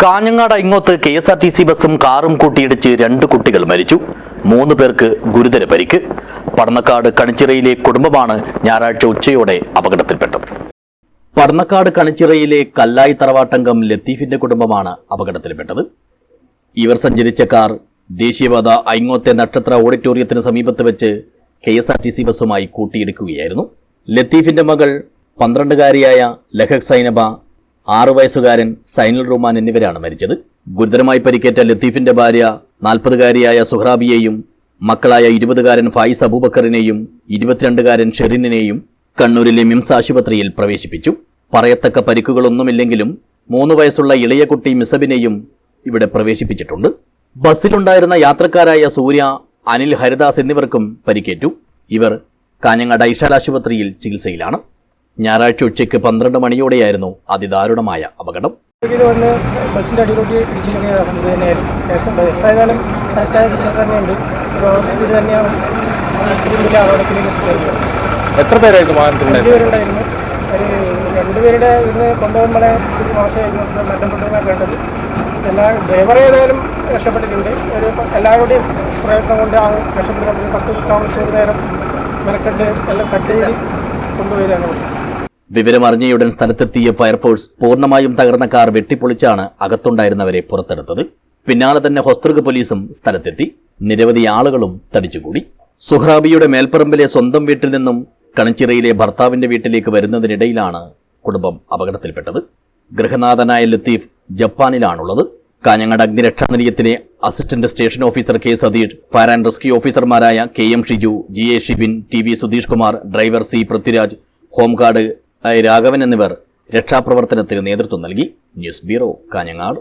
കാഞ്ഞങ്ങാട് ഇങ്ങോട്ട് KSRTC ബസും കാറും കൂട്ടിയിടിച്ച് 2 കുട്ടികൾ മരിച്ചു. 3 പേർക്ക് ഗുരുതര പരിക്ക്. പടന്നക്കാട് കണിച്ചിറയിലെ കുടുംബമാണ് ഞായറാഴ്ച ഉച്ചയോടെ അപകടത്തിൽപ്പെട്ടത്. പടന്നക്കാട് കണിച്ചിറയിലെ കല്ലായി തറവാട്ടംഗം ലത്തീഫിന്റെ കുടുംബമാണ് അപകടത്തിൽപ്പെട്ടത്. ഇവർ സഞ്ചരിച്ച കാർ ദേശീയപാത ഐങ്ങോത്തെ നക്ഷത്ര ഓഡിറ്റോറിയത്തിന് സമീപത്ത് വെച്ച് KSRTC ബസുമായി കൂട്ടിയിടിക്കുകയായിരുന്നു. ലത്തീഫിന്റെ മകൾ 12-കാരിയായ ലഹക് സൈനബ, 6 വയസ്സുകാരൻ സൈനുൽ റഹ്മാൻ എന്നിവരാണ് മരിച്ചത്. ഗുരുതരമായി പരിക്കേറ്റ ലത്തീഫിന്റെ ഭാര്യ 40-കാരിയായ സുഹ്റാബിയെയും മക്കളായ 20-കാരൻ ഫായിസ് അബൂബക്കറിനെയും 22-കാരൻ ഷെറിനെയും കണ്ണൂരിലെ മിംസ് ആശുപത്രിയിൽ പ്രവേശിപ്പിച്ചു. പറയത്തക്ക പരിക്കുകളൊന്നുമില്ലെങ്കിലും 3 വയസ്സുള്ള ഇളയ കുട്ടി മിസബിനെയും ഇവിടെ പ്രവേശിപ്പിച്ചിട്ടുണ്ട്. ബസ്സിലുണ്ടായിരുന്ന യാത്രക്കാരായ സൂര്യ, അനിൽ, ഹരിദാസ് എന്നിവർക്കും പരിക്കേറ്റു. ഇവർ കാഞ്ഞങ്ങാട് ഐഷാൽ ആശുപത്രിയിൽ ചികിത്സയിലാണ്. ഞായറാഴ്ച ഉച്ചയ്ക്ക് 12 മണിയോടെയായിരുന്നു അതിദാരുണമായ അപകടം. ബസ്സിൻ്റെ അടിയിലോട്ട് ബസ്സായാലും കറക്റ്റായ ദിശ തന്നെയുണ്ട്. സ്പീഡ് തന്നെയാണ് അപകടത്തിലേക്ക്. എത്ര പേരായിരുന്നു? 2 പേരുണ്ടായിരുന്നു. ഒരു 2 പേരുടെ ഇന്ന് കൊണ്ടുപോകുമ്പോഴേ സ്ഥിതി മോശമായിരുന്നു. മറ്റുള്ളവരെ വേണ്ടത് ഡ്രൈവർ ഏതായാലും രക്ഷപ്പെട്ടിട്ടുണ്ട്. എല്ലാവരുടെയും പ്രയത്നം കൊണ്ട് ആ രക്ഷപ്പെടുന്നത് 10 മണിക്കൂർ നേരം മെനക്കെട്ട് എല്ലാം കട്ട് ചെയ്ത് കൊണ്ടുപോയിരുന്നു. വിവരമറിഞ്ഞയുടൻ സ്ഥലത്തെത്തിയ ഫയർഫോഴ്സ് പൂർണ്ണമായും തകർന്ന കാർ വെട്ടിപ്പൊളിച്ചാണ് അകത്തുണ്ടായിരുന്നവരെ പുറത്തെടുത്തത്. പിന്നാലെ തന്നെ ഹൊസ്തൃക പോലീസും സ്ഥലത്തെത്തി. നിരവധി ആളുകളും തടിച്ചുകൂടി. സുഹ്റാബിയുടെ മേൽപ്പറമ്പിലെ സ്വന്തം വീട്ടിൽ നിന്നും കണിച്ചിറയിലെ ഭർത്താവിന്റെ വീട്ടിലേക്ക് വരുന്നതിനിടയിലാണ് കുടുംബം അപകടത്തിൽപ്പെട്ടത്. ഗൃഹനാഥനായ ലത്തീഫ് ജപ്പാനിലാണുള്ളത്. കാഞ്ഞങ്ങാട് അഗ്നിരക്ഷാ നിലയത്തിലെ assistant station officer K Satheesh, fire and rescue ഓഫീസർമാരായ KM Shiju, GA Shibin, TV Sudheesh Kumar, driver C Prithviraj, home guard Raghavan എന്നിവർ രക്ഷാപ്രവർത്തനത്തിന് നേതൃത്വം നൽകി. News bureau, Kanhangad.